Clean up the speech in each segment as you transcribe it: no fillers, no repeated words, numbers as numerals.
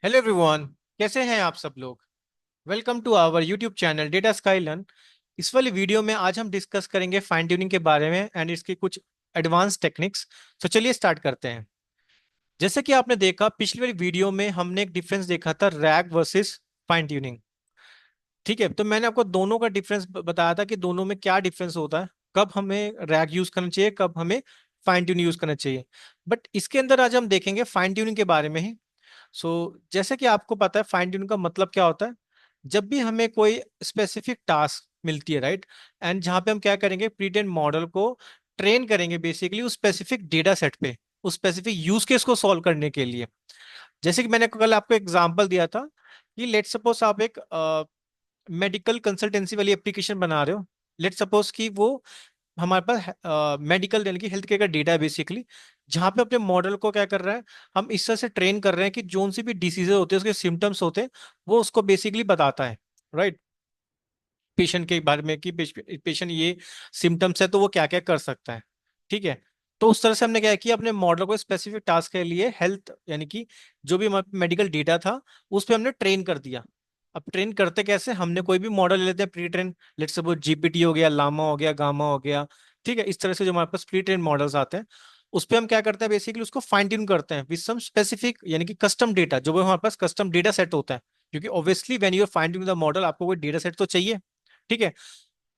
Hello everyone. कैसे हैं आप सब लोग। Welcome to our YouTube channel Data Skylearn. इस वाली वीडियो में आज हम डिस्कस करेंगे फाइन ट्यूनिंग के बारे में एंड इसके कुछ एडवांस टेक्निक्स। तो चलिए स्टार्ट करते हैं। जैसे कि आपने देखा पिछली वाली वीडियो में हमने एक डिफरेंस देखा था रैग वर्सेस फाइन ट्यूनिंग। ठीक है, तो मैंने आपको दोनों का डिफरेंस बताया था कि दोनों में क्या डिफरेंस होता है, कब हमें रैग यूज करना चाहिए, कब हमें फाइन ट्यूनिंग यूज करना चाहिए। बट इसके अंदर आज हम देखेंगे फाइन ट्यूनिंग के बारे में ही। जैसे कि आपको पता है फाइन ट्यूनिंग का मतलब क्या होता है। जब भी हमें कोई स्पेसिफिक टास्क मिलती है, राइट, एंड जहां पे हम क्या करेंगे, प्री ट्रेन मॉडल को ट्रेन करेंगे बेसिकली उस स्पेसिफिक डेटा सेट पे, उस स्पेसिफिक यूज केस को सॉल्व करने के लिए। जैसे कि मैंने कल आपको एग्जांपल दिया था कि लेट सपोज आप एक मेडिकल कंसल्टेंसी वाली एप्लीकेशन बना रहे हो। लेट सपोज कि वो हमारे पास मेडिकल यानी कि हेल्थ केयर का डेटा है बेसिकली, जहाँ पे अपने मॉडल को क्या कर रहा है, हम इस तरह से ट्रेन कर रहे हैं कि जोन सी भी डिसीजेज होते हैं, उसके सिम्टम्स होते हैं, वो उसको बेसिकली बताता है, राइट, पेशेंट के बारे में कि पेशेंट ये सिम्टम्स है तो वो क्या क्या कर सकता है। ठीक है, तो उस तरह से हमने क्या किया, अपने मॉडल को स्पेसिफिक टास्क के लिए हेल्थ यानी कि जो भी हमारा मेडिकल डेटा था उस पर हमने ट्रेन कर दिया। अब ट्रेन करते कैसे, हमने कोई भी मॉडल ले लेते हैं pre train, let's suppose GPT हो गया, लामा हो गया, गामा हो गया। ठीक है, इस तरह से जो हमारे पास प्री ट्रेन मॉडल्स आते हैं उस पर हम क्या करते हैं, बेसिकली उसको फाइन ट्यून करते हैं विद सम स्पेसिफिक यानी कि कस्टम डेटा, जो भी हमारे पास कस्टम डेटा सेट होता है। क्योंकि obviously when you are fine tuning the model आपको कोई डेटा सेट तो चाहिए। ठीक है,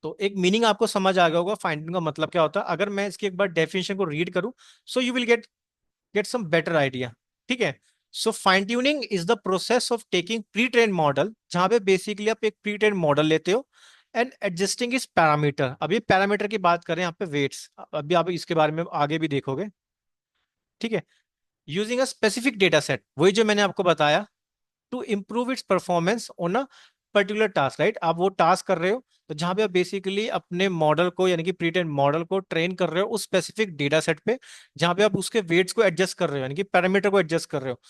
तो एक मीनिंग आपको समझ आ गया होगा फाइंडिंग का मतलब क्या होता है। अगर मैं इसकी एक बार डेफिनेशन को रीड करूं, so you will get some better idea. ठीक है, so fine tuning is the process of taking pre train model, जहां पे बेसिकली आप एक प्री ट्रेन मॉडल लेते हो एंड एडजस्टिंग इस पैरामीटर। अभी पैरामीटर की बात करें यहाँ पे वेट्स, अभी आप इसके बारे में आगे भी देखोगे। ठीक है, using a specific data set, वही जो मैंने आपको बताया, to improve its performance on a particular task, right. आप वो टास्क कर रहे हो, तो जहां पे आप बेसिकली अपने मॉडल को यानी कि प्री ट्रेन मॉडल को ट्रेन कर रहे हो उस स्पेसिफिक डेटा सेट पे, जहां पे आप उसके वेट्स को एडजस्ट कर रहे हो यानी कि पैरामीटर को एडजस्ट कर रहे हो,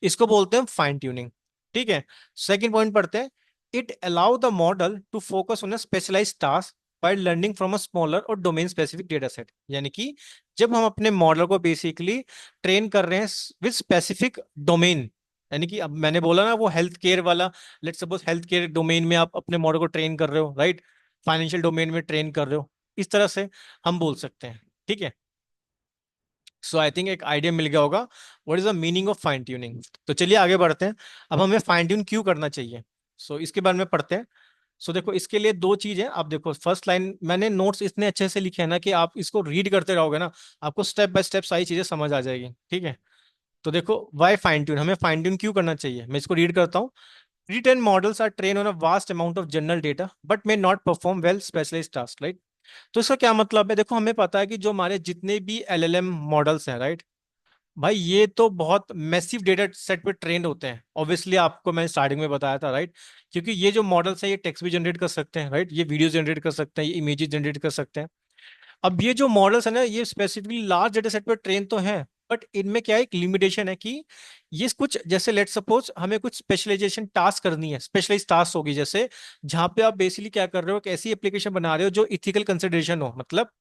इसको बोलते हैं फाइन ट्यूनिंग। ठीक है, सेकंड पॉइंट पढ़ते हैं। It allow the model to focus on a specialized task by learning from a smaller और डोमेन स्पेसिफिक डेटा सेट। यानी कि जब हम अपने मॉडल को बेसिकली ट्रेन कर रहे हैं विद स्पेसिफिक डोमेन, यानी कि अब मैंने बोला ना वो हेल्थ केयर वाला, let suppose health care domain में आप अपने मॉडल को ट्रेन कर रहे हो, राइट, फाइनेंशियल डोमेन में ट्रेन कर रहे हो, इस तरह से हम बोल सकते हैं। ठीक है, सो आई थिंक एक आइडिया मिल गया होगा what is the meaning of fine tuning. तो चलिए आगे बढ़ते हैं। अब हमें फाइन ट्यून क्यों करना चाहिए, इसके बारे में पढ़ते हैं। देखो इसके लिए दो चीज है। आप देखो फर्स्ट लाइन मैंने नोट्स इतने अच्छे से लिखे हैं ना कि आप इसको रीड करते रहोगे ना, आपको स्टेप बाय स्टेप सारी चीजें समझ आ जाएगी। ठीक है, तो देखो वाई फाइन ट्यून, हमें फाइन ट्यून क्यों करना चाहिए, मैं इसको रीड करता हूँ। Pre-trained models are trained on a vast amount of general data but may not perform well specialized tasks, right? तो इसका क्या मतलब है, देखो हमें पता है कि जो हमारे जितने भी एलएलएम मॉडल्स हैं, राइट, भाई ये तो बहुत मैसिव डेटा सेट पे ट्रेंड होते हैं। ऑब्वियसली आपको मैंने स्टार्टिंग में बताया था, राइट, क्योंकि ये जो मॉडल्स हैं ये टेक्स्ट भी जनरेट कर सकते हैं, राइट, ये वीडियो जनरेट कर सकते हैं, ये इमेजेस जनरेट कर सकते हैं। अब ये जो मॉडल्स है ना ये स्पेसिफिकली लार्ज डेटा सेट पर ट्रेन तो हैं, बट इनमें क्या एक लिमिटेशन है कि ये कुछ जैसे लेट सपोज हमें कुछ स्पेशलाइजेशन टास्क करनी है, स्पेशलाइज टास्क होगी, जैसे जहां पे आप बेसिकली क्या कर रहे हो, एक ऐसी एप्लीकेशन बना रहे हो जो इथिकल कंसिडरेशन हो, मतलब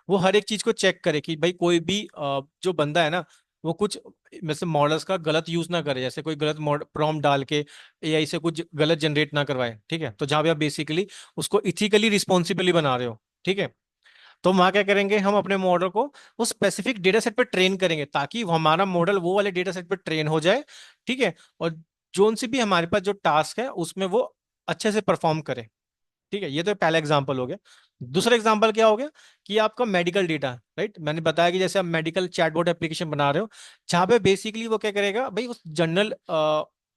वो हर एक चीज को चेक करे कि भाई कोई भी जो बंदा है ना वो कुछ मतलब मॉडल्स का गलत यूज ना करे, जैसे कोई गलत प्रॉम्प्ट डाल के एआई से कुछ गलत जनरेट ना करवाए। ठीक है, तो जहां पे आप बेसिकली उसको इथिकली रिस्पॉन्सिबली बना रहे हो। ठीक है, तो वहां क्या करेंगे, हम अपने मॉडल को उस स्पेसिफिक डेटा सेट पर ट्रेन करेंगे ताकि हमारा मॉडल वो वाले डेटा सेट पर ट्रेन हो जाए। ठीक है, और जोन सी भी हमारे पास जो टास्क है उसमें वो अच्छे से परफॉर्म करे। ठीक है, ये तो पहला एग्जांपल हो गया। दूसरा एग्जांपल क्या हो गया कि आपका मेडिकल डेटा, राइट, मैंने बताया कि जैसे आप मेडिकल चैटबॉट एप्लीकेशन बना रहे हो, जहां पे बेसिकली वो क्या करेगा भाई, उस जनरल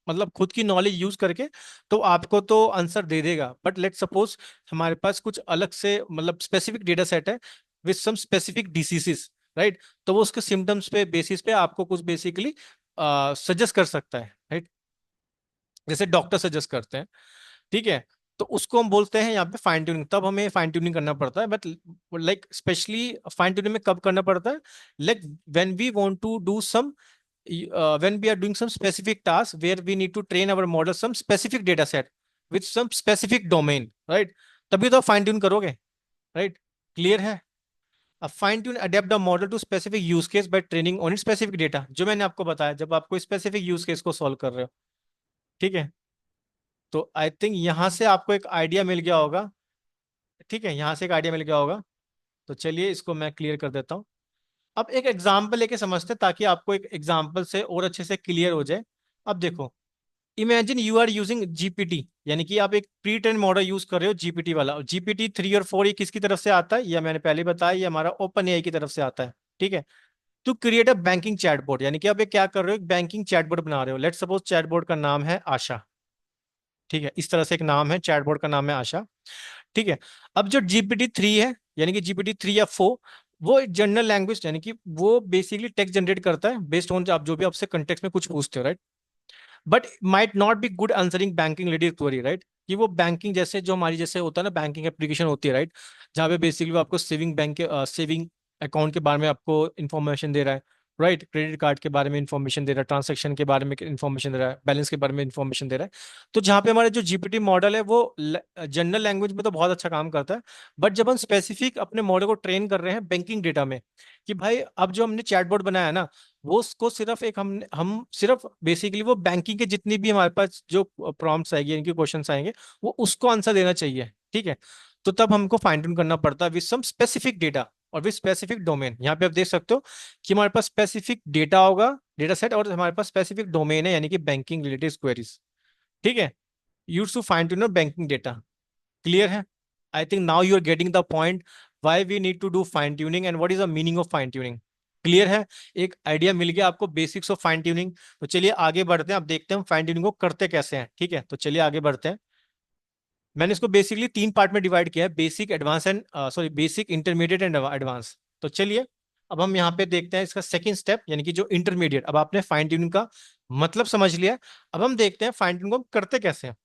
मतलब खुद की नॉलेज यूज करके तो आपको तो आंसर दे देगा। बट लेट सपोज हमारे पास कुछ अलग से मतलब स्पेसिफिक डेटा सेट है with some specific diseases, right, तो वो उसके सिम्टम्स पे बेसिस पे आपको कुछ बेसिकली सजेस्ट कर सकता है, राइट, जैसे डॉक्टर सजेस्ट करते हैं। ठीक है, तो उसको हम बोलते हैं यहाँ पे फाइन ट्यूनिंग। तब हमें फाइन ट्यूनिंग करना पड़ता है, but like specially fine tuning में कब करना पड़ता है, like when we want to do some when we are doing some specific task where we need to train our model some specific data set with some specific domain, right, तभी तो fine tune करोगे, right, clear है। अब fine tune adapt the model to specific use case by training on specific data, जो मैंने आपको बताया जब आप कोई स्पेसिफिक यूज केस को सॉल्व कर रहे हो। ठीक है, तो आई थिंक यहाँ से आपको एक आइडिया मिल गया होगा। ठीक है, यहाँ से एक आइडिया मिल गया होगा। तो चलिए इसको मैं क्लियर कर देता हूँ। अब एक एग्जाम्पल लेके समझते हैं ताकि आपको एक एग्जाम्पल से और अच्छे से क्लियर हो जाए। अब देखो, imagine you are using GPT, यानी कि आप एक प्री ट्रेन मॉडल यूज कर रहे हो जीपीटी वाला। जीपीटी 3 और 4 ये किसकी तरफ से आता है, ये मैंने पहले बताया, ये हमारा ओपन एआई की तरफ से आता है। ठीक है, to create a banking chatbot, यानी कि आप एक क्या कर रहे हो, एक बैंकिंग चैटबॉट बना रहे हो। लेट्स सपोज चैटबॉट का नाम है आशा। ठीक है, इस तरह से एक नाम है, चैटबॉट का नाम है आशा। ठीक है, अब जो जीपीटी 3 है, यानी कि जीपीटी 3 या 4, वो जनरल लैंग्वेज, यानी कि वो बेसिकली टेक्स्ट जनरेट करता है बेस्ड ऑन आप जो भी आपसे कंटेक्स्ट में कुछ पूछते हो, right. But might not be good answering banking related query, right. कि वो बैंकिंग जैसे जो हमारी जैसे होता है ना, बैंकिंग एप्लीकेशन होती है, राइट, जहाँ पे बेसिकली वो आपको सेविंग बैंक के सेविंग अकाउंट के बारे में आपको इन्फॉर्मेशन दे रहा है, राइट, क्रेडिट कार्ड के बारे में इन्फॉर्मेशन दे रहा है, ट्रांसैक्शन के बारे में इन्फॉर्मेशन दे रहा है, बैलेंस के बारे में इन्फॉर्मेशन दे रहा है। तो जहाँ पे हमारे जो जीपीटी मॉडल है वो जनरल लैंग्वेज में तो बहुत अच्छा काम करता है। बट जब हम स्पेसिफिक अपने मॉडल को ट्रेन कर रहे हैं बैंकिंग डेटा में, कि भाई अब जो हमने चैटबॉट बनाया है ना, वो उसको सिर्फ एक हम सिर्फ बेसिकली वो बैंकिंग के जितनी भी हमारे पास जो प्रॉम्प्ट्स आएंगे, इनके क्वेश्चंस आएंगे, वो उसको आंसर देना चाहिए। ठीक है, तो तब हमको फाइन ट्यून करना पड़ता है विद सम स्पेसिफिक डेटा और विद स्पेसिफिक डोमेन। यहाँ पे आप देख सकते हो कि हमारे पास स्पेसिफिक डेटा होगा, डेटा सेट, और हमारे पास स्पेसिफिक डोमेन है, यानी कि बैंकिंग रिलेटेड क्वेरीज। ठीक है, use to fine tune banking data. Clear है? I think now you are getting the point why we need to do fine tuning and what is the meaning of fine tuning. Clear है? एक idea मिल गया आपको basics of fine tuning. तो चलिए आगे बढ़ते हैं, अब देखते हैं फाइन ट्यूनिंग को करते कैसे हैं। ठीक है, तो चलिए आगे बढ़ते हैं। मैंने इसको बेसिकली 3 पार्ट में डिवाइड किया है, basic, advance and sorry basic, intermediate and advance. तो चलिए अब हम यहाँ पे देखते हैं इसका सेकंड स्टेप, यानी कि जो इंटरमीडिएट। अब आपने फाइन ट्यूनिंग का मतलब समझ लिया, अब हम देखते हैं फाइन ट्यूनिंग को हम करते कैसे हैं।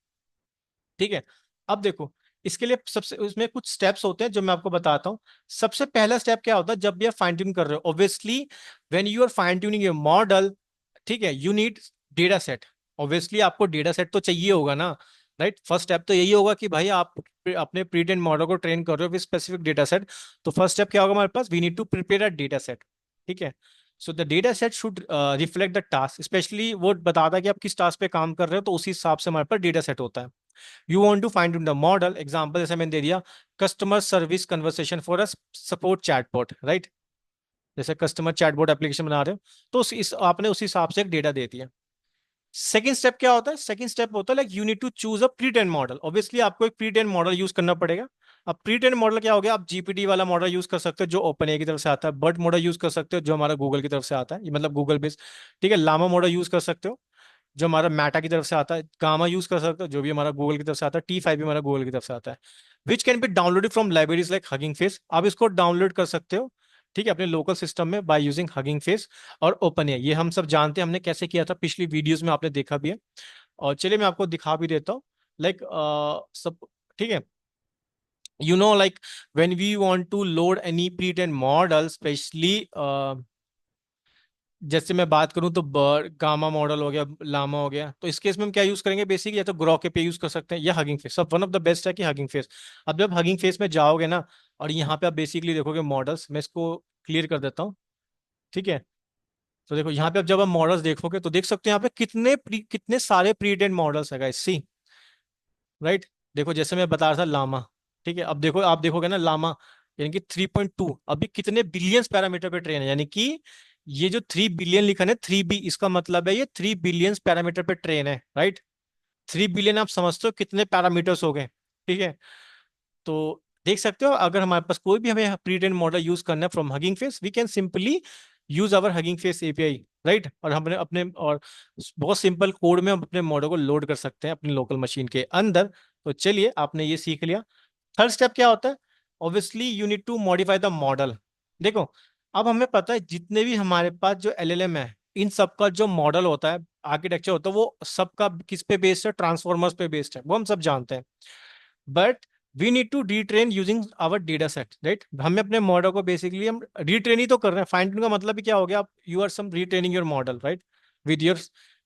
ठीक है, अब देखो, इसके लिए सबसे उसमें कुछ स्टेप्स होते हैं जो मैं आपको बताता हूँ। सबसे पहला स्टेप क्या होता है जब भी आप फाइन ट्यूनिंग कर रहे हो, obviously when you are fine tuning your model, ठीक है, you need data set. Obviously आपको डेटा सेट तो चाहिए होगा ना, राइट। फर्स्ट स्टेप तो यही होगा कि भाई आप अपने प्री ट्रेन मॉडल को ट्रेन कर रहे हो विद स्पेसिफिक डेटा सेट। तो फर्स्ट स्टेप क्या होगा हमारे पास, we need to prepare a data set. ठीक है, so the data set should reflect the task, especially वो बताता है कि आप किस टास्क पे काम कर रहे हो, तो उसी हिसाब से हमारे पास डेटा सेट होता है। You want to find in the model, example जैसे मैंने दे दिया, customer service conversation for a support chatbot, right. जैसे कस्टमर चैटबॉट एप्लीकेशन बना रहे हो, तो इस आपने उस हिसाब से एक डेटा दे दिया। सेकंड स्टेप क्या होता है, सेकंड स्टेप होता है like you need to choose a pre train model. Obviously आपको एक प्री ट्रेन मॉडल यूज करना पड़ेगा। अब प्री ट्रेन मॉडल क्या हो गया, आप जीपीटी वाला मॉडल यूज कर सकते हो जो ओपन ए की तरफ से आता है, बर्ट मॉडल यूज कर सकते हो जो हमारा गूगल की तरफ से आता है, ये मतलब गूगल बेस्ड। ठीक है, लामा मॉडल यूज कर सकते हो जो हमारा मेटा की तरफ से आता है, गामा यूज कर सकते हो जो भी हमारा गूगल की तरफ से आता है, T5 भी हमारा गूगल की तरफ से आता है। Which can be downloaded from libraries like hugging face, आप इसको डाउनलोड कर सकते हो। ठीक है, अपने लोकल सिस्टम में बाय यूजिंग हगिंग फेस और ओपन ए, ये हम सब जानते हैं हमने कैसे किया था, पिछली वीडियोस में आपने देखा भी है। और चलिए मैं आपको दिखा भी देता हूँ, लाइक सब। ठीक है, you know like when we want to load any pre-trained model, especially जैसे मैं बात करूं तो गामा मॉडल हो गया, लामा हो गया, तो इस केस में हम क्या यूज करेंगे, बेसिक या तो ग्रॉक पे यूज कर सकते हैं या हगिंग फेस। सब वन ऑफ द बेस्ट है कि हगिंग फेस। अब जब हगिंग फेस में जाओगे ना, और यहाँ पे आप बेसिकली देखोगे मॉडल्स, मैं इसको क्लियर कर देता हूँ। ठीक है, तो देखो यहाँ पे अब जब आप मॉडल्स देखोगे तो देख सकते हो यहाँ पे कितने सारे प्री ट्रेन मॉडल्स है गाइस, सी, राइट। देखो जैसे मैं बता रहा था लामा, ठीक है, अब देखो आप देखोगे ना लामा, यानी कि 3.2 अभी कितने बिलियंस पैरामीटर पे ट्रेन है, यानी कि ये जो 3 बिलियन लिखा है 3B, इसका मतलब है ये 3 बिलियंस पैरामीटर पे ट्रेन है, राइट। 3 बिलियन आप समझते हो कितने पैरामीटर्स हो गए। ठीक है, तो देख सकते हो अगर हमारे पास कोई भी हमें प्री ट्रेन मॉडल यूज करना है from Hugging Face, we can simply use our Hugging Face API, right. और हमने अपने और बहुत सिंपल कोड में हम अपने मॉडल को लोड कर सकते हैं अपनी लोकल मशीन के अंदर। तो चलिए आपने ये सीख लिया। थर्ड स्टेप क्या होता है, obviously you need to modify the model. देखो, अब हमें पता है जितने भी हमारे पास जो एलएलएम है, इन सबका जो मॉडल होता है, आर्किटेक्चर होता है, वो सबका किस पे बेस्ड है, ट्रांसफॉर्मर्स पे बेस्ड है, वो हम सब जानते हैं। But we need to retrain using our data set, right. हमें अपने मॉडल को बेसिकली हम रीट्रेन ही तो कर रहे हैं, फाइन ट्यून का मतलब ही क्या हो गया, आप you are some retraining your model, right, with your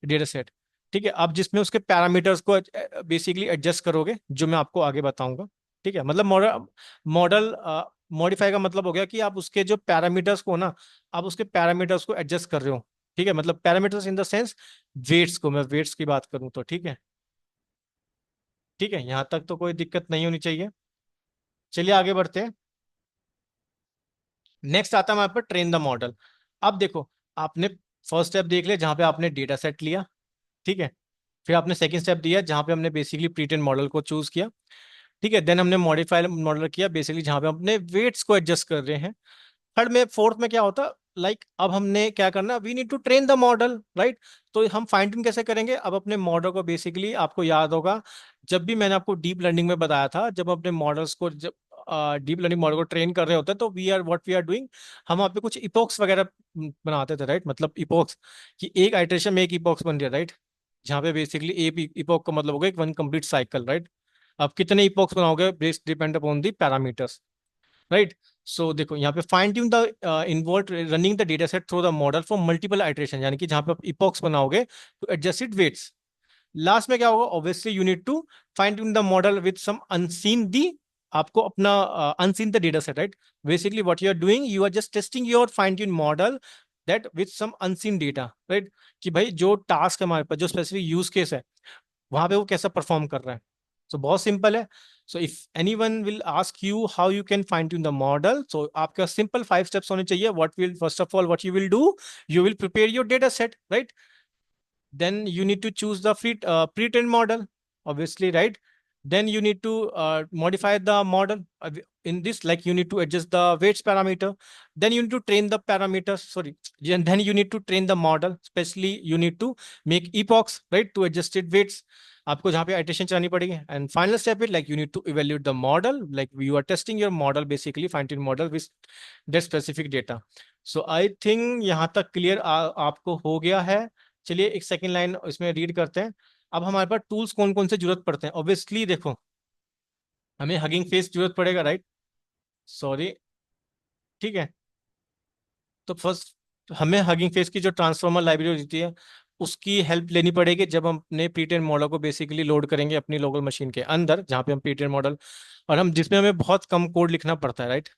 data set. ठीक है, आप जिसमें उसके पैरामीटर्स को बेसिकली एडजस्ट करोगे, जो मैं आपको आगे बताऊंगा। ठीक है, मतलब मॉडल मॉडल मॉडिफाई का मतलब हो गया कि आप उसके जो पैरामीटर्स को ना, आप उसके पैरामीटर्स को एडजस्ट कर रहे हो। ठीक है, मतलब parameters in the sense weights को, मैं वेट्स की बात करूं तो ठीक है। ठीक है, यहां तक तो कोई दिक्कत नहीं होनी चाहिए। चलिए आगे बढ़ते हैं। नेक्स्ट आता है हमारे पर ट्रेन द मॉडल। अब देखो, आपने फर्स्ट स्टेप देख लिया जहां पे आपने डेटा सेट लिया, ठीक है। फिर आपने सेकंड स्टेप दिया जहां पे हमने बेसिकली प्रीटेन मॉडल को चूज किया, ठीक है। देन हमने मॉडिफाई मॉडल किया बेसिकली जहां पे अपने वेट्स को एडजस्ट कर रहे हैं। थर्ड में, फोर्थ में क्या होता, अब हमने क्या करना, we need to train the model, right. तो हम फाइन ट्यून कैसे करेंगे, अब अपने मॉडल को बेसिकली, आपको याद होगा जब भी मैंने आपको डीप लर्निंग में बताया था, जब अपने मॉडल्स को, जब डीप लर्निंग मॉडल को ट्रेन कर रहे होते हैं तो we are what we are doing, हम वहाँ पे कुछ इपोक्स वगैरह बनाते थे, राइट। मतलब इपोक्स कि एक आइटरेशन में एक इपोक्स बन रहा है, राइट। जहाँ पे बेसिकली एक इपोक का मतलब होगा एक वन कंप्लीट साइकिल, राइट। अब कितने इपोक्स बनाओगे based depend upon the parameters, right. So देखो यहाँ पे fine tune the involve running the data set through the model for multiple iteration, यानी कि जहाँ पे आप इपोक्स बनाओगे तो एडजस्ट इट वेट्स। लास्ट में क्या होगा, obviously you need to fine tune the model with some unseen the, आपको अपना unseen the data set, right. Basically what you are doing, you are just testing your fine tune model that with some unseen data, right. कि भाई जो task है हमारे पास, जो specific use case है, वहां पे वो कैसा परफॉर्म कर रहा है। सो बहुत सिंपल है। So if anyone will ask you how you can fine tune the model, so आपका सिंपल 5 स्टेप्स होने चाहिए। What will, first of all what you will do, you will prepare your data set, right? Then you need to choose the pre-trained model, obviously, right? Then you need to modify the model. In this, like, you need to adjust the weights parameter. Then you need to train the parameters, sorry. And then you need to train the model, especially you need to make epochs, right, to adjust it weights. आपको जहाँ पे iteration चलानी पड़ेगी. And final step is, like, you need to evaluate the model, like you are testing your model, basically fine tune model with that specific data. So I think यहाँ तक clear आपको हो गया है। चलिए एक सेकंड लाइन इसमें read करते हैं। अब हमारे पास टूल्स कौन कौन से जरूरत पड़ते हैं, ऑब्वियसली देखो, हमें हगिंग फेस जरूरत पड़ेगा, राइट। सॉरी, ठीक है। तो फर्स्ट हमें हगिंग फेस की जो ट्रांसफॉर्मर लाइब्रेरी होती है उसकी हेल्प लेनी पड़ेगी जब हम अपने प्रीट्रेन मॉडल को बेसिकली लोड करेंगे अपनी लोकल मशीन के अंदर, जहाँ पे हम प्रीट्रेन मॉडल, और हम जिसमें हमें बहुत कम कोड लिखना पड़ता है, राइट।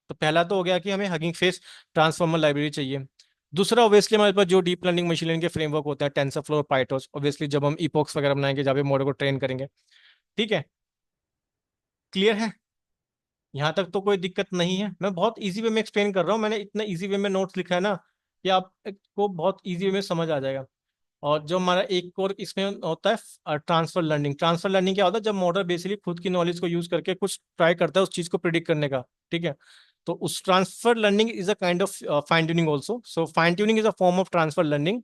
तो पहला तो हो गया कि हमें हगिंग फेस ट्रांसफॉर्मर लाइब्रेरी चाहिए। दूसरा, ऑब्वियसली हमारे पास जो डीप लर्निंग मशीन लर्निंग के फ्रेमवर्क होता है, टेंसरफ्लो और पाइटॉर्च, ऑब्वियसली जब हम इपॉक्स वगैरह बनाएंगे जहाँ पे मॉडल को ट्रेन करेंगे, ठीक है। क्लियर है, यहाँ तक तो कोई दिक्कत नहीं है। मैं बहुत इजी वे में एक्सप्लेन कर रहा हूँ, मैंने इतना इजी वे में नोट्स लिखा है ना कि आपको बहुत इजी वे में समझ आ जाएगा। और जो हमारा एक और इसमें होता है ट्रांसफर लर्निंग। ट्रांसफर लर्निंग क्या होता है, जब मॉडल बेसिकली खुद की नॉलेज को यूज करके कुछ ट्राई करता है उस चीज को प्रिडिक्ट करने का, ठीक है। तो उस transfer learning is a kind of fine tuning also. So fine tuning is a form of transfer learning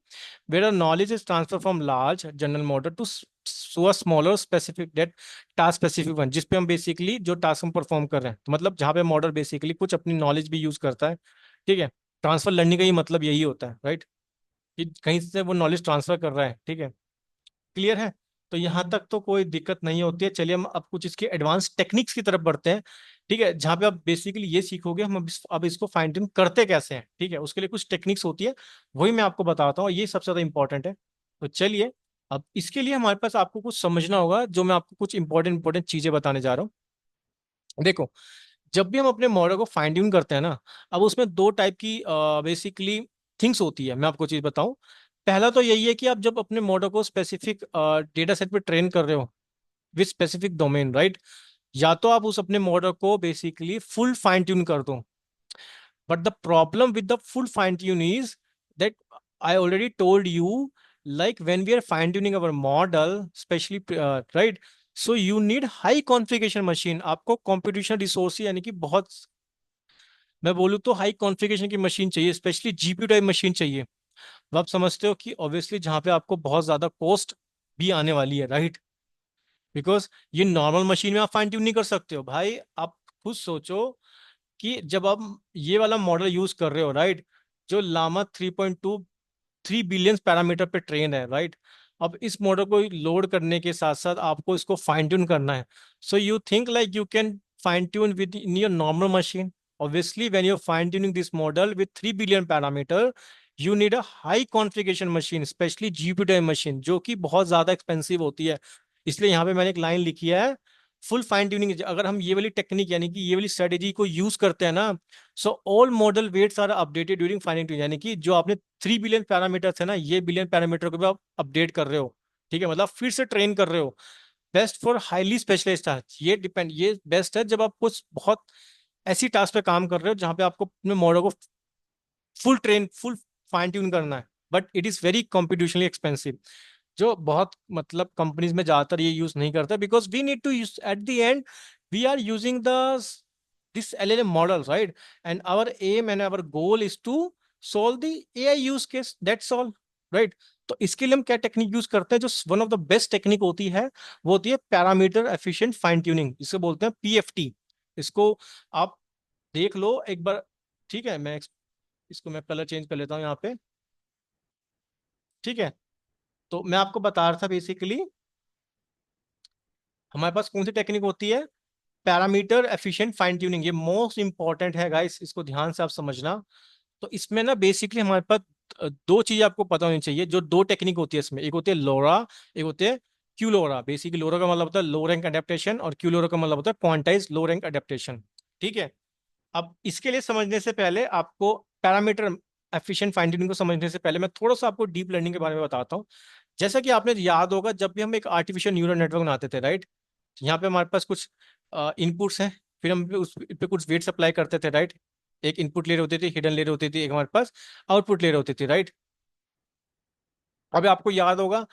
where knowledge is transfer from large general model to so a smaller specific data task specific one, जिसपे हम basically जो task हम perform कर रहे हैं, तो मतलब जहाँ पे मॉडल बेसिकली कुछ अपनी नॉलेज भी यूज करता है, ठीक है। ट्रांसफर लर्निंग का ही मतलब यही होता है, राइट, कि कहीं से वो नॉलेज ट्रांसफर कर रहा है, ठीक है। क्लियर है, तो यहाँ तक तो कोई दिक्कत नहीं होती है। चलिए हम अब कुछ इसके एडवांस टेक्निक्स की तरफ बढ़ते हैं, ठीक है, जहाँ पे आप बेसिकली ये सीखोगे हम अब इसको फाइन ट्यून करते कैसे हैं, ठीक है। उसके लिए कुछ टेक्निक्स होती है, वही मैं आपको बताता हूँ, ये सबसे ज्यादा इंपॉर्टेंट है। तो चलिए, अब इसके लिए हमारे पास आपको कुछ समझना होगा, जो मैं आपको कुछ इंपॉर्टेंट चीजें बताने जा रहा हूँ। देखो, जब भी हम अपने मॉडल को फाइन ट्यून करते हैं ना, अब उसमें दो टाइप की बेसिकली थिंग्स होती है। मैं आपको चीज बताऊं, पहला तो यही है कि आप जब अपने मॉडल को स्पेसिफिक डेटा सेट पे ट्रेन कर रहे हो विथ स्पेसिफिक डोमेन, राइट, या तो आप उस अपने मॉडल को बेसिकली फुल फाइन ट्यून कर दो। But the problem with the full fine tune is that I already told you, like when we are fine tuning our model, especially right, so you need high configuration machine, आपको computation resource यानी कि बहुत, मैं बोलूँ तो high configuration की machine चाहिए, specially GPU type machine चाहिए। अब आप समझते हो कि ऑब्वियसली जहाँ पे आपको बहुत ज्यादा कॉस्ट भी आने वाली है, राइट, बिकॉज ये नॉर्मल मशीन में आप फाइन ट्यून नहीं कर सकते हो भाई। आप खुद सोचो कि जब आप ये वाला मॉडल यूज कर रहे हो, राइट, जो लामा 3.23 बिलियन पैरामीटर पे ट्रेन है, राइट। अब इस मॉडल को लोड करने के साथ साथ आपको इसको फाइन ट्यून करना है। So you think like you can fine tune with in your normal machine, obviously when you're fine tuning this model with 3 billion parameter, you need a high configuration machine, especially GPU type machine, जो कि बहुत ज्यादा expensive होती है। इसलिए यहाँ पे मैंने एक लाइन लिखी है, फुल फाइन ट्यूनिंग, अगर हम ये वाली टेक्निक यानी कि ये वाली स्ट्रेटेजी को यूज करते हैं ना, so all model weights are updated during fine tuning, यानी कि जो आपने 3 बिलियन पैरामीटर्स है ना, ये बिलियन पैरामीटर को भी आप अपडेट कर रहे हो। ठीक है, मतलब फिर से ट्रेन कर रहे हो। Best for highly specialized task, ये बेस्ट है जब आप कुछ बहुत ऐसी टास्क पे काम कर रहे हो जहां पे आपको अपने मॉडल को फुल फाइन ट्यून करना है, but it is very computationally expensive, जो बहुत मतलब कंपनीज में ज्यादातर ये यूज नहीं करता, because we need to use at the end we are using the this LLM model, right, and our aim and our goal is to solve the AI use case, that's all, right. तो इसके लिए हम क्या technique use करते हैं, जो one of the best technique होती है वो होती है पैरामीटर एफिशिएंट फाइन ट्यूनिंग, जिसे बोलते हैं PFT। इसको आप देख लो एक बार। ठीक है, इसको मैं कलर चेंज कर लेता हूँ यहाँ पे। ठीक है, तो मैं आपको बता रहा था बेसिकली हमारे पास कौन सी टेक्निक होती है, पैरामीटर एफिशिएंट फाइन ट्यूनिंग। ये मोस्ट इंपॉर्टेंट है गाइस, इसको ध्यान से आप समझना। तो इसमें ना बेसिकली हमारे पास दो चीजें आपको पता होनी चाहिए, जो दो टेक्निक होती है इसमें, एक होती है लोरा, एक होती है क्यूलोरा। बेसिकली लोरा का मतलब होता है लो रैंक अडेप्टेशन, और क्यूलोरा का मतलब होता है क्वांटाइज लो रैंक अडेप्टेशन। ठीक है, अब इसके लिए समझने से पहले आपको पैरामीटर एफिशिएंट फाइन ट्यूनिंग को समझने से पहले मैं थोड़ा सा आपको डीप लर्निंग के बारे में बताता हूँ। जैसा कि आपने याद होगा, जब भी हम एक आर्टिफिशियल न्यूरल नेटवर्क बनाते थे, राइट, यहाँ पे हमारे पास कुछ इनपुट्स हैं, फिर हम उस पे कुछ वेट्स अप्लाई करते थे, राइट। एक इनपुट लेयर होती थी, हिडन लेयर होती थी, एक हमारे पास आउटपुट लेयर होती थी, राइट। अभी आपको याद होगा,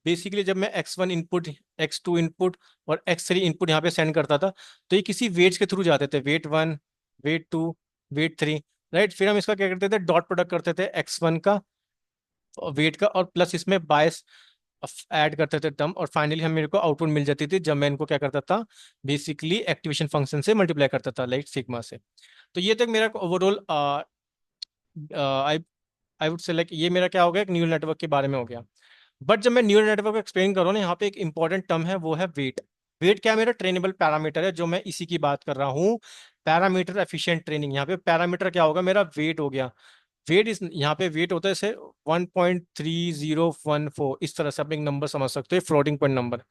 बेसिकली जब मैं X1 इनपुट, X2 इनपुट और X3 इनपुट यहाँ पे सेंड करता था, तो ये किसी वेट्स के थ्रू जाते थे, वेट 1, वेट 2, वेट 3, राइट। फिर हम इसका क्या करते थे, डॉट प्रोडक्ट करते थे X1 का वेट का, और प्लस इसमें बायस ऐड करते थे टर्म, और फाइनली हम मेरे को आउटपुट मिल जाती थी जब मैं इनको क्या करता था, बेसिकली एक्टिवेशन फंक्शन से मल्टीप्लाई करता था, लाइक सिग्मा से। तो ये तक मेरा overall I I would say like ये मेरा क्या हो गया, एक न्यूरल नेटवर्क के बारे में हो गया। बट जब मैं न्यूरल नेटवर्क को एक्सप्लेन कर रहा हूँ ना, यहाँ पे एक इंपॉर्टेंट टर्म है, वो है वेट। वेट क्या है, मेरा ट्रेनेबल पैरामीटर है, जो मैं इसी की बात कर रहा हूँ, पैरामीटर एफिशिएंट ट्रेनिंग। यहाँ पे पैरामीटर क्या होगा, मेरा वेट हो गया। वेट इस यहाँ पे वेट होता है जैसे 1.3014, इस तरह से आप एक नंबर समझ सकते हो, फ्लोटिंग पॉइंट नंबर।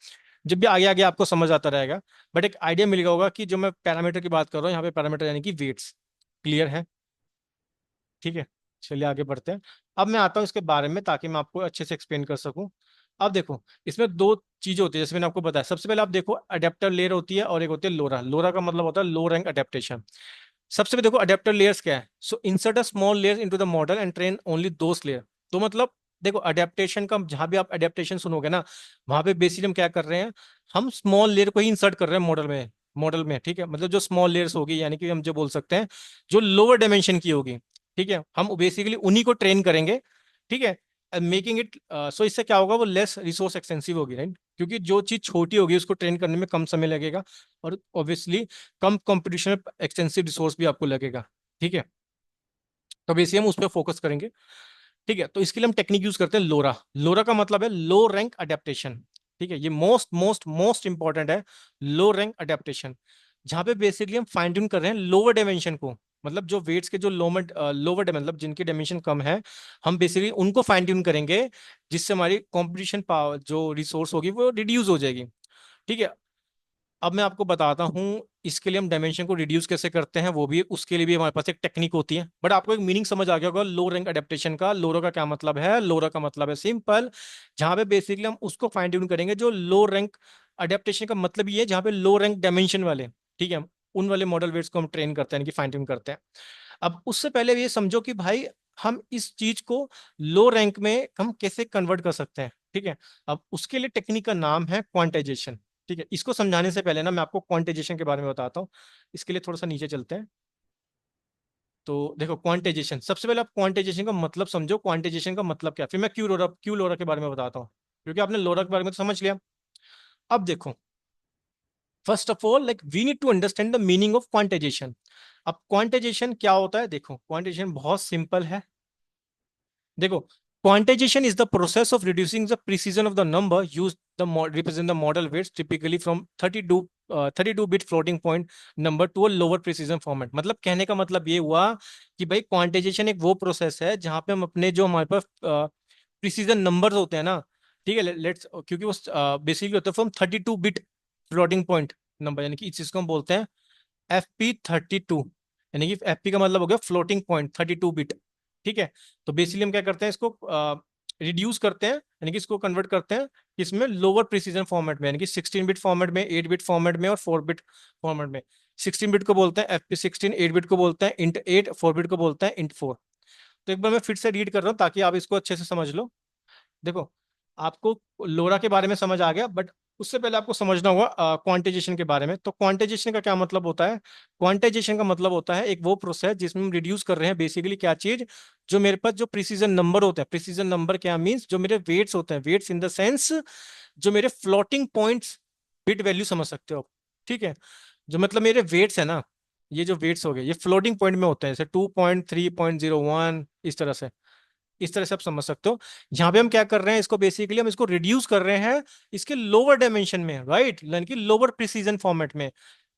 जब भी आगे आगे आपको समझ आता रहेगा, बट एक आइडिया मिल गया होगा कि जो मैं पैरामीटर की बात कर रहा हूँ, यहाँ पे पैरामीटर यानी कि वेट्स। क्लियर है? ठीक है, चलिए आगे बढ़ते हैं। अब मैं आता हूँ इसके बारे में, ताकि मैं आपको अच्छे से एक्सप्लेन कर सकूं। अब देखो, इसमें दो चीजें होती है, जैसे मैंने आपको बताया। सबसे पहले आप देखो, अडेप्टर लेयर होती है और एक होती है लोरा। लोरा का मतलब होता है लो रैंक अडेप्टेशन। सबसे पहले देखो अडेप्टर लेयर्स क्या है। So insert a small layer into the model and train only those layer. तो मतलब देखो, अडेप्टेशन का जहां भी आप अडेप्टेशन सुनोगे ना, वहां पे बेसिकली हम क्या कर रहे हैं, हम स्मॉल लेयर को ही इंसर्ट कर रहे हैं मॉडल में। ठीक है, मतलब जो स्मॉल लेयर्स होगी, यानी कि हम जो बोल सकते हैं, जो लोअर डायमेंशन की होगी। ठीक है, हम बेसिकली उन्हीं को ट्रेन करेंगे। ठीक है, मेकिंग इट सो इससे क्या होगा, वो लेस रिसोर्स एक्सटेंसिव होगी, राइट, क्योंकि जो चीज छोटी होगी उसको ट्रेन करने में कम समय लगेगा, और ऑब्वियसली कम कंपटीशन में एक्सटेंसिव रिसोर्स भी आपको लगेगा। ठीक है, तो बेसिकली हम उस पर फोकस करेंगे। ठीक है, तो इसके लिए हम टेक्निक यूज करते हैं लोरा। लोरा का मतलब है लो रैंक अडेप्टेशन। ठीक है, ये मोस्ट मोस्ट मोस्ट इंपॉर्टेंट है, लो रैंक अडेप्टेशन, जहां पे बेसिकली हम फाइन ट्यून कर रहे हैं लोअर डायमेंशन को। मतलब जो वेट्स के जो लोअर मतलब जिनकी डायमेंशन कम है, हम बेसिकली उनको फाइन ट्यून करेंगे, जिससे हमारी कॉम्पिटिशन पावर जो रिसोर्स होगी वो रिड्यूस हो जाएगी। ठीक है, अब मैं आपको बताता हूँ इसके लिए हम डायमेंशन को रिड्यूस कैसे करते हैं, वो भी उसके लिए भी हमारे पास एक टेक्निक होती है। बट आपको एक मीनिंग समझ आ गया होगा लो रैंक अडेप्टेशन का। लोरा का क्या मतलब है, लोरा का मतलब है सिंपल, जहां पे बेसिकली हम उसको फाइन ट्यून करेंगे जो लो रैंक अडेप्टेशन का मतलब ये है, जहां पे लो रैंक डायमेंशन वाले, ठीक है, उन वाले मॉडल वेट्स को हम ट्रेन करते हैं कि फाइन ट्यून करते हैं। अब उससे पहले ये समझो कि भाई हम इस चीज को लो रैंक में हम कैसे कन्वर्ट कर सकते हैं। ठीक है, अब उसके लिए टेक्निक का नाम है क्वांटाइजेशन। ठीक है, इसको समझाने से पहले ना मैं आपको क्वांटाइजेशन के बारे में बताता हूँ। इसके लिए थोड़ा सा नीचे चलते हैं। तो देखो क्वांटाइजेशन, सबसे पहले आप क्वांटाइजेशन का मतलब समझो, क्वांटाइजेशन का मतलब क्या, फिर मैं क्यू लोरा के बारे में बताता हूँ, क्योंकि आपने लोरा के बारे में तो समझ लिया। अब देखो, first of all like we need to understand the meaning of quantization. अब क्वांटाइजेशन क्या होता है, देखो क्वांटाइजेशन बहुत सिंपल है। देखो, quantization is the process of reducing the precision of the number used represent the model weights, typically from 32-bit floating point number to a lower precision format। मतलब कहने का मतलब ये हुआ कि भाई क्वांटाइजेशन एक वो प्रोसेस है जहां पे हम अपने जो हमारे पास प्रिसीजन नंबर्स होते हैं ना, ठीक है, लेट्स, क्योंकि वो बेसिकली होता है from 32 bit floating point number, यानी कि इस चीज को हम बोलते हैं FP32, यानी कि FP का मतलब हो गया फ्लोटिंग पॉइंट 32 बिट। ठीक है, तो बेसिकली हम क्या करते हैं, इसको रिड्यूस करते हैं, यानी कि इसको कन्वर्ट करते हैं इसमें लोअर प्रिसीजन फॉर्मेट में, यानी कि 16 बिट फॉर्मेट में, 8 बिट फॉर्मेट में और 4 बिट फॉर्मेट में। 16 बिट को बोलते हैं FP16, 8 बिट को बोलते हैं int8, 4 बिट को बोलते हैं int4। तो एक बार मैं फिर से रीड कर रहा हूँ ताकि आप इसको अच्छे से समझ लो। देखो, आपको लोरा के बारे में समझ आ गया, बट उससे पहले आपको समझना होगा क्वांटाइजेशन के बारे में। तो क्वांटाइजेशन का क्या मतलब होता है? क्वांटाइजेशन का मतलब होता है एक वो प्रोसेस जिसमें हम रिड्यूस कर रहे हैं बेसिकली क्या चीज, जो मेरे पास जो प्रिसीजन नंबर होते हैं। प्रिसीजन नंबर क्या मीन्स, जो मेरे वेट्स होते हैं, वेट्स इन द सेंस जो मेरे फ्लोटिंग पॉइंट्स, बिट वैल्यू समझ सकते हो आप। ठीक है, जो मतलब मेरे वेट्स है ना, ये जो वेट्स हो गए ये फ्लोटिंग पॉइंट में होते हैं, जैसे 2.3.01, इस तरह से आप समझ सकते हो। यहाँ पे हम क्या कर रहे हैं, इसको बेसिकली हम इसको रिड्यूस कर रहे हैं इसके लोअर डायमेंशन में, राइट, यानी कि लोअर प्रिसीजन फॉर्मेट में।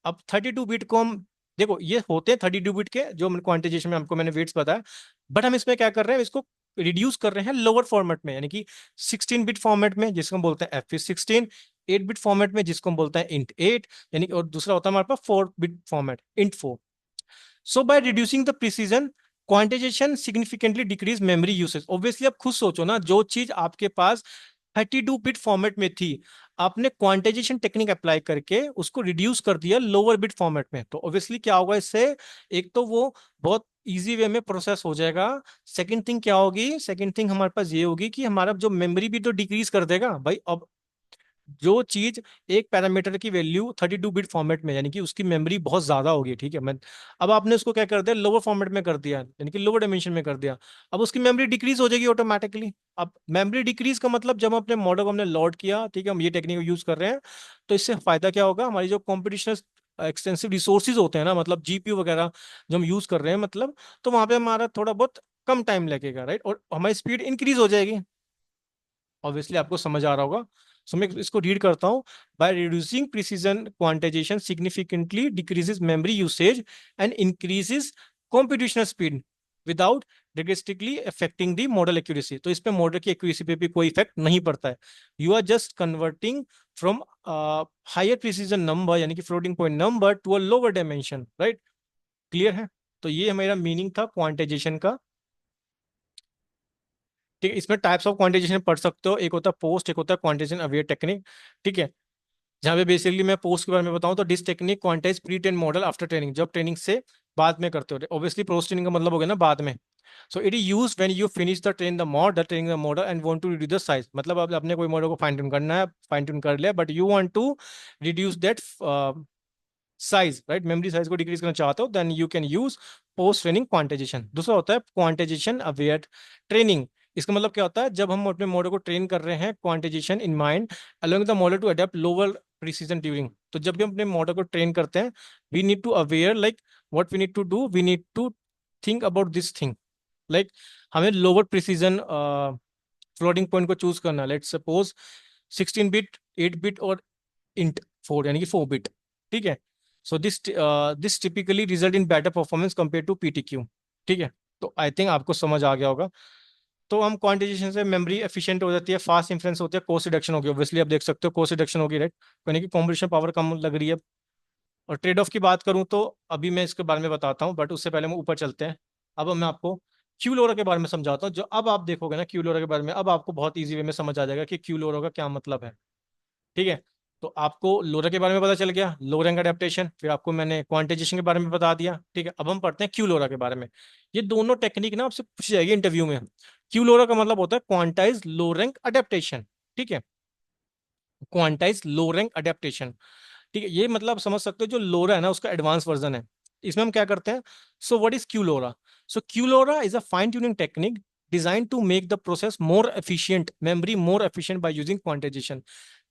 अब 32 बिट को हम, देखो ये होते हैं 32 बिट के जो क्वांटाइजेशन में हमको मैंने वेट्स बताया, बट हम इसमें क्या कर रहे हैं, इसको रिड्यूस कर रहे हैं लोअर फॉर्मेट में, यानी कि 16 बिट फॉर्मेट में जिसको हम बोलते हैं FP16, 8 बिट फॉर्मेट में जिसको हम बोलते हैं int8, यानी और दूसरा होता है हमारे पास 4 bit format int4। So by reducing the precision, quantization significantly decrease memory usage. Obviously आप खुद सोचो ना, जो चीज आपके पास 32 बिट फॉर्मेट में थी, आपने क्वांटाइजेशन टेक्निक अप्लाई करके उसको रिड्यूस कर दिया लोअर बिट फॉर्मेट में, तो ऑब्वियसली क्या होगा इससे, एक तो वो बहुत इजी वे में प्रोसेस हो जाएगा। सेकंड थिंग क्या होगी, सेकंड थिंग हमारे पास ये होगी कि हमारा जो मेमोरी भी तो डिक्रीज कर देगा भाई। अब जो चीज, एक पैरामीटर की वैल्यू 32 बिट फॉर्मेट में, यानी कि उसकी मेमोरी बहुत ज्यादा होगी, ठीक है, मैं अब आपने उसको क्या कर दिया, लोअर फॉर्मेट में कर दिया, यानी कि लोअर डायमेंशन में कर दिया। अब उसकी मेमोरी डिक्रीज हो जाएगी ऑटोमेटिकली। अब मेमोरी डिक्रीज का मतलब, जब हम अपने मॉडल को हमने लोड किया, ठीक है, हम ये टेक्निक यूज कर रहे हैं, तो इससे फायदा क्या होगा, हमारी जो कॉम्पिटिशनल एक्सटेंसिव रिसोर्सेज होते हैं ना, मतलब GPU वगैरह जो हम यूज कर रहे हैं, मतलब तो वहां पे हमारा थोड़ा बहुत कम टाइम लगेगा, राइट, और हमारी स्पीड इंक्रीज हो जाएगी। ऑब्वियसली आपको समझ आ रहा होगा। सो मैं इसको रीड करता हूँ। By reducing precision, quantization significantly decreases memory usage and increases computational speed without drastically affecting the model accuracy. तो इस पे मॉडल की एक्यूरेसी पे भी कोई इफेक्ट नहीं पड़ता है। You are just converting from higher precision number, यानी कि floating point number, to a lower dimension, right. Clear है? तो ये मेरा मीनिंग था क्वांटाइजेशन का। ठीक है, इसमें टाइप्स ऑफ क्वांटाइजेशन पढ़ सकते हो, एक होता है पोस्ट, एक होता है क्वांटाइजेशन अवेयर टेक्निक। ठीक है, जहाँ पे बेसिकली मैं पोस्ट के बारे में बताऊं, तो this technique quantize pre train model after training, जब ट्रेनिंग से बाद में करते हो। ऑब्वियसली पोस्ट ट्रेनिंग का मतलब हो गया ना बाद में। So it is use when you finish the training the model and want to reduce the size. मतलब अब अपने कोई मॉडल को फाइन ट्यून करना है, फाइन ट्यून कर लिया, but you want to reduce that size, right, memory size को डिक्रीज करना चाहते हो, then you can use post training quantization. दूसरा होता है क्वांटाइजेशन अवेयर ट्रेनिंग। इसका मतलब क्या होता है, जब हम अपने मॉडल को ट्रेन कर रहे हैं quantization in mind, along the model to adapt lower precision during. तो जब भी हम अपने मॉडल को ट्रेन करते हैं, we need to aware like what we need to do, we need to think about this thing, like हमें lower precision floating point को चूज करना है। लेट्स सपोज 16 बिट, 8 बिट और int4, यानी कि 4 बिट। ठीक है, so this typically result in better performance compare to PTQ। ठीक है, तो आई थिंक आपको समझ आ गया होगा। तो हम क्वांटाइजेशन से मेमोरी एफिशिएंट हो जाती है, फास्ट इंफ्रेंस होती है, कॉस्ट रिडक्शन होगी। ऑब्वियसली आप देख सकते हो कॉस्ट रिडक्शन होगी, राइट, यानी कि कंप्यूटेशन पावर कम लग रही है। और ट्रेड ऑफ की बात करूं तो अभी मैं इसके बारे में बताता हूँ, बट उससे पहले हम ऊपर चलते हैं। अब मैं आपको क्यू लोरा के बारे में समझाता हूँ। जो अब आप देखोगे ना क्यू लोरा के बारे में, अब आपको बहुत ईजी वे में समझ आ जाएगा कि क्यू लोरा का क्या मतलब है। ठीक है, तो आपको लोरा के बारे में पता चल गया, लो रैंक अडेप्टेशन, फिर आपको मैंने क्वांटाइजेशन के बारे में बता दिया। ठीक है, अब हम पढ़ते हैं क्यू लोरा के बारे में। ये दोनों टेक्निक ना आपसे पूछी जाएगी इंटरव्यू में। क्यू लोरा का मतलब होता है क्वांटाइज लो रैंक अडेप्टेशन। ठीक है, क्वांटाइज लो रैंक अडेप्टेशन। ठीक है, ये मतलब समझ सकते हो, जो लोरा है ना उसका एडवांस वर्जन है। इसमें हम क्या करते हैं, so what is Q LoRA? So Q LoRA is a fine tuning technique design to make the process more efficient, memory more efficient by using quantization.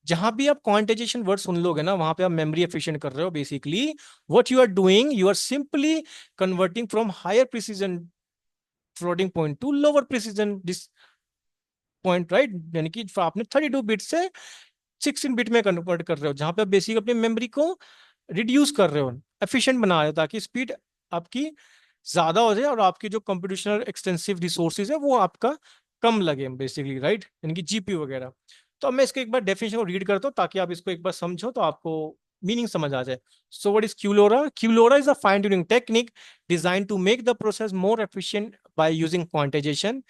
जहां भी आप क्वांटाइजेशन वर्ड सुन लोगे ना, वहां पे आप मेमोरी एफिशिएंट कर रहे हो। Basically what you are doing, you are simply converting from higher precision floating point to lower precision this point, right, यानी कि आपने 32 बिट से 16 बिट में कन्वर्ट कर रहे हो, जहां पे आप बेसिक अपनी मेमोरी को रिड्यूस कर रहे हो, एफिशिएंट बना रहे हो, ताकि स्पीड आपकी ज्यादा हो जाए और आपकी जो कंप्यूटेशनल एक्सटेंसिव रिसोर्सेज है वो आपका कम लगे बेसिकली, राइट, यानी कि GPU वगैरह। तो अब मैं इसको एक बार डेफिनेशन को रीड करता हूँ ताकि आप इसको एक बार समझो, तो आपको मीनिंग समझ आ जाए। So what is QLoRA? QLoRA is a fine tuning technique design to make the process more efficient by using quantisation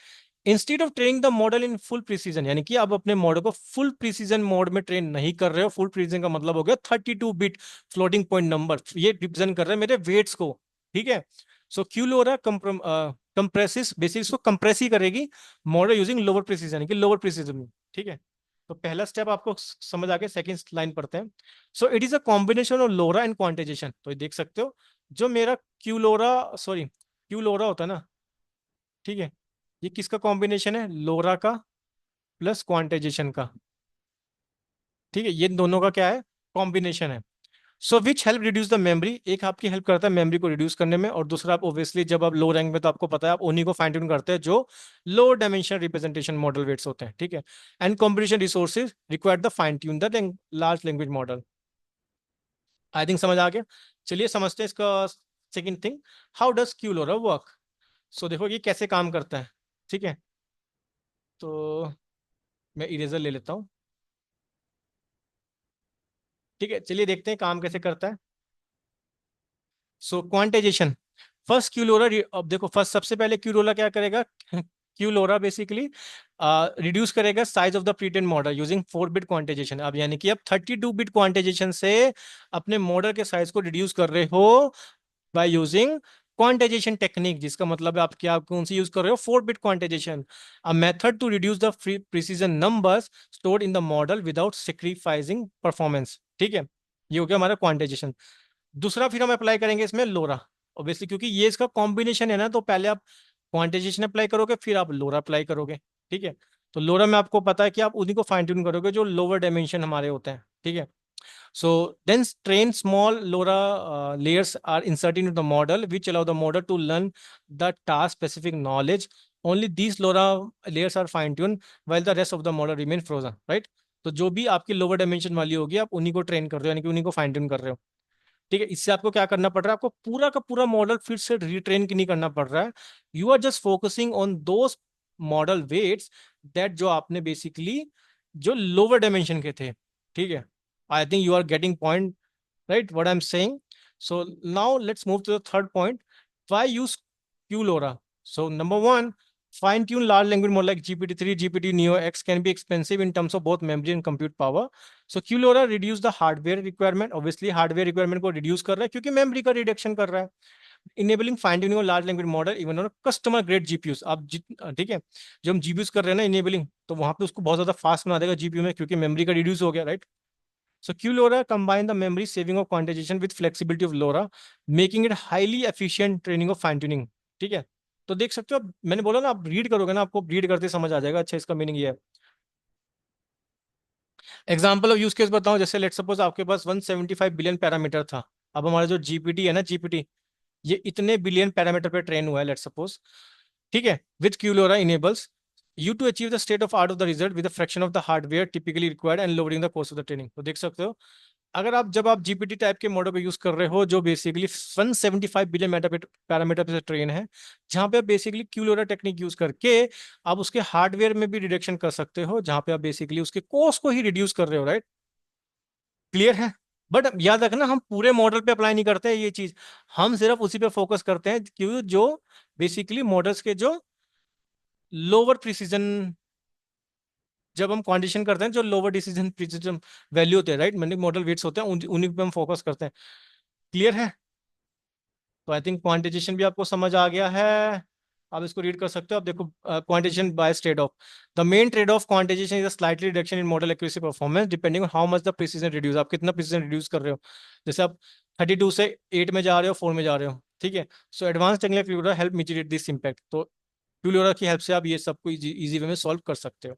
instead of training the model in full precision. यानी कि आप अपने मॉडल को फुल प्रिसीजन मोड में train नहीं कर रहे हो। फुल प्रिसीजन का मतलब हो गया 32 बिट फ्लोटिंग पॉइंट नंबर, ये रिप्रेजेंट कर रहे हैं मेरे वेट्स को। ठीक है। सो क्यूलोरा कंप्रेसिस बेसिक इसको कंप्रेस ही करेगी मॉडल यूजिंग लोअर प्रिसीजन, यानी कि लोअर प्रिसीजन में। ठीक है। तो पहला स्टेप आपको समझ आ गया। सेकंड लाइन पढ़ते हैं। So it is a combination of LoRA and quantization. तो ये देख सकते हो जो मेरा क्यूलोरा होता है ना, ठीक है, ये किसका कॉम्बिनेशन है? लोरा का प्लस क्वांटाइजेशन का। ठीक है, ये दोनों का क्या है? कॉम्बिनेशन है। So which help reduce the memory, एक आपकी हेल्प करता है मेमोरी को रिड्यूस करने में, और दूसरा आप ऑब्वियसली जब आप लो रैंक में तो आपको पता है आप उन्हीं को फाइन ट्यून करते हैं जो low dimension representation model weights होते हैं। ठीक है। And combination resources required the fine tune the large language model. I think समझ आ गया। चलिए समझते हैं इसका second thing, how does QLoRA work. So देखो ये कैसे काम करता है। ठीक है। तो मैं इरेजर ले लेता हूँ। ठीक है, चलिए देखते हैं काम कैसे करता है। सो क्वांटाइजेशन, फर्स्ट क्यूलोरा, अब देखो फर्स्ट सबसे पहले क्यूलोरा क्या करेगा? क्यूलोरा बेसिकली रिड्यूस करेगा size of the pretrained model using 4 bit quantisation. अब यानी कि अब 32 बिट क्वांटाइजेशन से अपने मॉडल के साइज को रिड्यूस कर रहे हो बाय यूजिंग क्वांटाइजेशन टेक्निक, जिसका मतलब है आप क्या कौन सी यूज कर रहे हो? 4 bit quantization, a method to reduce the precision numbers stored in the model without sacrificing performance. ठीक है, ये हो गया हमारा क्वांटाइजेशन। दूसरा फिर हम अप्लाई करेंगे इसमें लोरा, ऑब्वियसली क्योंकि ये इसका कॉम्बिनेशन है ना, तो पहले आप क्वांटाइजेशन अप्लाई करोगे फिर आप लोरा अप्लाई करोगे। ठीक है। तो लोरा में आपको पता है कि आप उन्हीं को फाइन ट्यून करोगे जो लोअर डायमेंशन हमारे होते हैं। ठीक है। So then train small LoRa layers are inserted into the model, which allow the model to learn the task specific knowledge. Only these LoRa layers are fine tuned while the rest of the model remain frozen, right? तो जो भी आपकी lower dimension वाली होगी आप उन्हीं को train कर रहे हो, यानी कि उन्हीं को फाइन ट्यून कर रहे हो। ठीक है, इससे आपको क्या करना पड़ रहा है? आपको पूरा का पूरा मॉडल फिर से रिट्रेन नहीं करना पड़ रहा है। You are just focusing on those model weights that जो आपने बेसिकली जो लोअर डायमेंशन के थे। ठीक है, I think you are getting point, right? What I'm saying. So now let's move to the third point. Why use QLoRa? So number one, fine-tune large language model like GPT-3, GPT Neo X can be expensive in terms of both memory and compute power. So QLoRa reduce the hardware requirement. Obviously hardware requirement को reduce कर रहा है क्योंकि memory का reduction कर रहा है। Enabling fine-tuning of large language model even on customer grade GPUs। आप ठीक है, जो हम GPUs कर रहे हैं ना enabling, तो वहां पे उसको बहुत ज्यादा फास्ट बना देगा GPU में क्योंकि memory का reduce हो गया, right? So QLoRa combine the memory saving of quantization with flexibility of LoRa, making it highly efficient training of fine tuning। ठीक है। तो देख सकते हो मैंने बोला ना, आप रीड करोगे ना आपको रीड करते समझ आ जाएगा। अच्छा, इसका मीनिंग ये है। एग्जाम्पल ऑफ यूज केस बताऊं, जैसे लेट सपोज आपके पास 175 बिलियन पैरामीटर था। अब हमारा जो जीपीटी है ना, जीपीटी ये इतने बिलियन पैरामीटर पे ट्रेन हुआ है, लेट सपोज। ठीक है, with QLoRA enables you to achieve the state of art of the result with fraction of the hardware typically required and lowering the cost of the training. तो देख सकते हो अगर आप जब आप जीपीटी टाइप के मॉडल को यूज कर रहे हो जो बेसिकली 175 बिलियन पैरामीटर से ट्रेन है, जहां पे आप बेसिकली क्यूलोरा टेक्निक यूज करके आप उसके हार्डवेयर में भी रिडक्शन कर सकते हो, जहां पे आप बेसिकली उसके कॉस्ट को ही रिड्यूस कर रहे हो, राइट? क्लियर है? बट याद रखना हम पूरे मॉडल पे अप्लाई नहीं करते हैं ये चीज, हम सिर्फ उसी पे फोकस करते हैं क्यों जो बेसिकली मॉडल्स के जो लोअर प्रिसीजन, जब हम क्वांटिशन करते हैं जो लोअर डिसीजन प्रिसीजन वैल्यू होते हैं, राइट, मैंने मॉडल वेट्स होते हैं उन्हीं पे हम फोकस करते हैं। क्लियर है? तो आई थिंक क्वांटिजेशन भी आपको समझ आ गया है। आप इसको रीड कर सकते हो। आप देखो quantisation bias trade off, the main trade off quantisation is a slightly reduction in model accuracy performance depending on how much the precision reduce, आप कितना प्रिसीजन रिड्यूस कर रहे हो। जैसे आप 32 से 8 में जा रहे हो, 4 में जा रहे हो। ठीक है। So advance technique QLoRA help mitigate this impact. तो फ्यूलोरा की हेल्प से आप ये सबको इजी वे में सॉल्व कर सकते हो।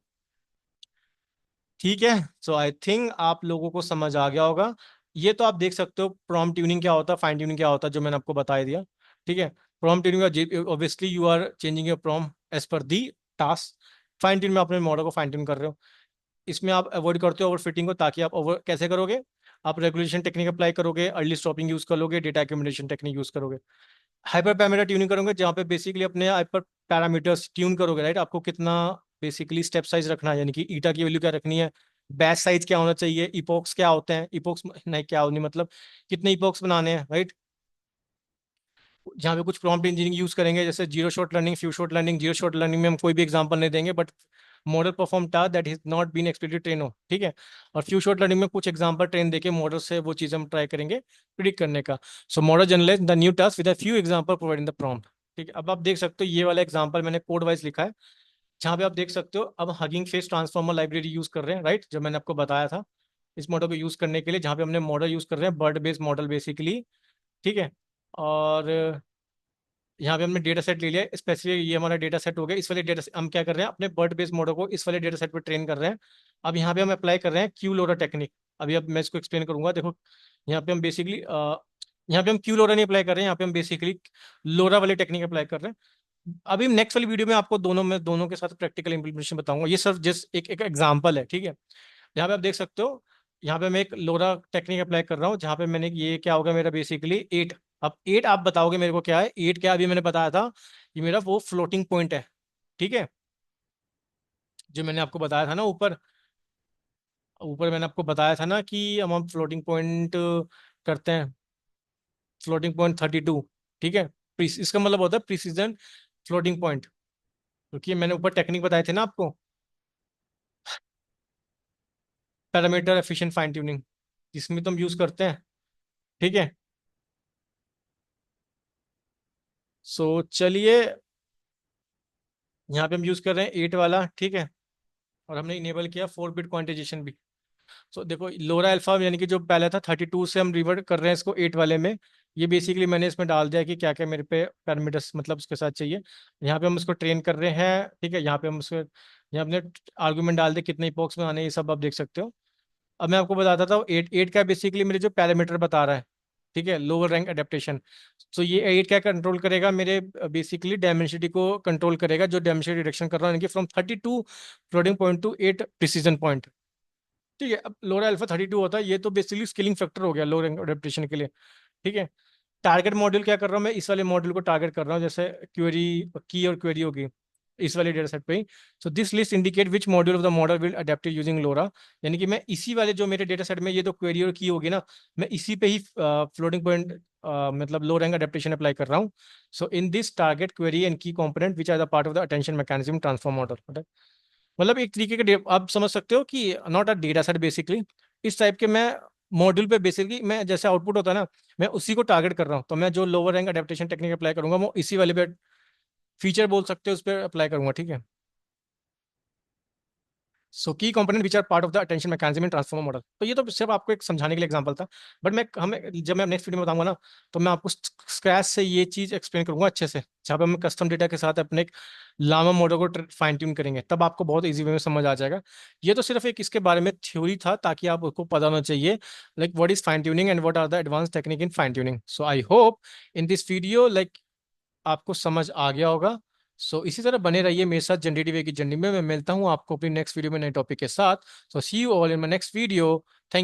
ठीक है। सो आई थिंक आप लोगों को समझ आ गया होगा। ये तो आप देख सकते हो प्रॉम्प्ट ट्यूनिंग क्या होता है, फाइन ट्यूनिंग क्या होता है, जो मैंने आपको बता दिया। ठीक है। प्रॉम्प्ट ट्यूनिंग का obviously you are changing your prompt as per the task. Fine tune में अपने मॉडल को फाइन ट्यून कर रहे हो। इसमें आप अवॉइड करते हो ओवर फिटिंग को, ताकि आप ओवर कैसे करोगे? आप रेगुलेशन टेक्निक अप्लाई करोगे, अर्ली स्टॉपिंग यूज करोगे, डेटा एक्यूमुलेशन टेक्निक यूज करोगे, हाइपर पैरामीटर ट्यूनिंग करोगे, जहाँ पे बेसिकली अपने हाइपर पैरामीटर्स ट्यून करोगे, राइट? आपको कितना बेसिकली स्टेप साइज रखना है, यानी कि ईटा की वैल्यू क्या रखनी है, बैच साइज क्या होना चाहिए, इपोक्स क्या होते हैं, इपोक्स नहीं क्या नहीं मतलब कितने इपोक्स बनाने हैं, राइट। जहाँ पे कुछ प्रॉम्प्ट इंजीनियरिंग यूज करेंगे, जैसे zero shot learning, few shot learning. Zero shot learning में हम कोई भी एग्जांपल नहीं देंगे, but model perform task that is not been explicitly train हो, ठीक है। और फ्यू शॉट लर्निंग में कुछ एग्जांपल ट्रेन देके मॉडल से वो चीज़ हम ट्राई करेंगे प्रिडिक्ट करने का। So model generalize the new task with a few example providing the prompt, ठीक है। अब आप देख सकते हो ये वाला एग्जांपल मैंने कोड वाइज लिखा है, जहाँ पे आप देख सकते हो अब hugging face transformer library use कर रहे हैं, राइट, जो मैंने आपको बताया था इस मॉडल को यूज करने के लिए, जहाँ पे हमने मॉडल यूज कर रहे हैं बर्ड बेस्ड मॉडल बेसिकली, ठीक है। और यहाँ पे हमने डेटा सेट ले लिया स्पेसिफिक, ये हमारा डेटा सेट हो गया। इस वाले डेटा हम क्या कर रहे हैं, अपने बर्ड बेस्ड मॉडल को इस वाले डेटा सेट पर ट्रेन कर रहे हैं। अब यहाँ पे हम अप्लाई कर रहे हैं क्यू लोरा टेक्निक। अभी अब मैं इसको एक्सप्लेन करूंगा, देखो। यहाँ पे हम बेसिकली यहाँ पे हम क्यू लोरा नहीं अप्लाई कर रहे हैं, यहाँ पे हम बेसिकली लोरा वाली टेक्निक अप्लाई कर रहे हैं। अभी नेक्स्ट वाली वीडियो में आपको दोनों के साथ प्रैक्टिकल इंप्लीमेंटेशन बताऊंगा, ये सिर्फ जस्ट एक एक एग्जाम्पल है, ठीक है। यहाँ पे आप देख सकते हो, यहाँ पे मैं एक लोरा टेक्निक अप्लाई कर रहा हूँ, जहाँ पे मैंने ये क्या होगा मेरा बेसिकली एट। अब एट आप बताओगे मेरे को क्या है एट, क्या अभी मैंने बताया था कि मेरा वो फ्लोटिंग पॉइंट है, ठीक है। जो मैंने आपको बताया था ना ऊपर, ऊपर मैंने आपको बताया था ना कि हम फ्लोटिंग पॉइंट करते हैं, फ्लोटिंग पॉइंट 32, ठीक है। इसका मतलब होता है प्रिसीजन फ्लोटिंग पॉइंट, क्योंकि मैंने ऊपर टेक्निक बताए थे ना आपको, पैरामीटर एफिशिएंट फाइन ट्यूनिंग, जिसमें तुम यूज करते हैं, ठीक है। सो चलिए, यहाँ पे हम यूज कर रहे हैं एट वाला, ठीक है। और हमने इनेबल किया 4 बिट क्वांटाइजेशन भी। सो देखो लोरा अल्फा यानी कि जो पहले था 32 से हम रिवर्ट कर रहे हैं इसको एट वाले में। ये बेसिकली मैंने इसमें डाल दिया कि क्या क्या मेरे पे पैरामीटर्स मतलब उसके साथ चाहिए। यहाँ पे हम इसको ट्रेन कर रहे हैं, ठीक है। यहाँ पे हम उसको यहाँ हमने आर्गुमेंट डाल दिए कितने इपॉक्स में आने हैं, ये सब आप देख सकते हो। अब मैं आपको बताता था एट एट का बेसिकली मेरे जो पैरामीटर बता रहा है, ठीक है, लोअर रैंक अडेप्टेशन। तो ये एट क्या कंट्रोल करेगा मेरे बेसिकली डायमेंसिटी को कंट्रोल करेगा, जो डायमेंसिटी रिडक्शन कर रहा है, यानी कि from 32 floating point to 8 precision point, ठीक है। अब लोअर अल्फा 32 होता है, ये तो बेसिकली स्केलिंग फैक्टर हो गया लोअर रैंक अडेप्टेशन के लिए, ठीक है। टारगेट मॉड्यूल क्या कर रहा हूँ मैं, इस वाले मॉड्यूल को टारगेट कर रहा हूँ, जैसे क्वेरी की और क्वेरी होगी इस वाले डेटा सेट पे ही। So this list indicate which module of the model will adapted using LoRA, यानी कि मैं इसी वाले जो मेरे डेटा सेट में ये तो क्वेरी और की होगी ना, मैं इसी पे ही फ्लोटिंग पॉइंट मतलब लो रैंक अडेप्टेशन अप्लाई कर रहा हूँ। So in this target query and key component which are the part of the attention mechanism transform model, मतलब एक तरीके के आप समझ सकते हो कि not a data set basically, इस टाइप के मैं मॉड्यूल पे बेसिकली मैं जैसे आउटपुट होता है ना, मैं उसी को टारगेट कर रहा हूँ। तो मैं जो lower rank adaptation technique apply करूंगा वो इसी वाले पे फीचर बोल सकते हो उस पर अप्लाई करूंगा, ठीक है। सो की component which are part of the attention mechanism in transformer model, तो ये तो सिर्फ आपको एक समझाने के लिए एग्जांपल था। बट मैं हमें जब मैं नेक्स्ट वीडियो में बताऊंगा ना, तो मैं आपको स्क्रैच से ये चीज एक्सप्लेन करूंगा अच्छे से, जहाँ पे हम कस्टम डेटा के साथ अपने एक लामा मॉडल को फाइन ट्यून करेंगे, तब आपको बहुत इजी वे में समझ आ जाएगा। ये तो सिर्फ एक इसके बारे में थ्योरी था, ताकि आपको पता होना चाहिए like what is fine tuning and what are the advance technique in fine tuning. So I hope in this video like आपको समझ आ गया होगा। सो इसी तरह बने रहिए मेरे साथ जनरेटिव ए की जर्नी में। मैं मिलता हूँ आपको अपनी नेक्स्ट वीडियो में नए टॉपिक के साथ। So see you all in my next video. Thank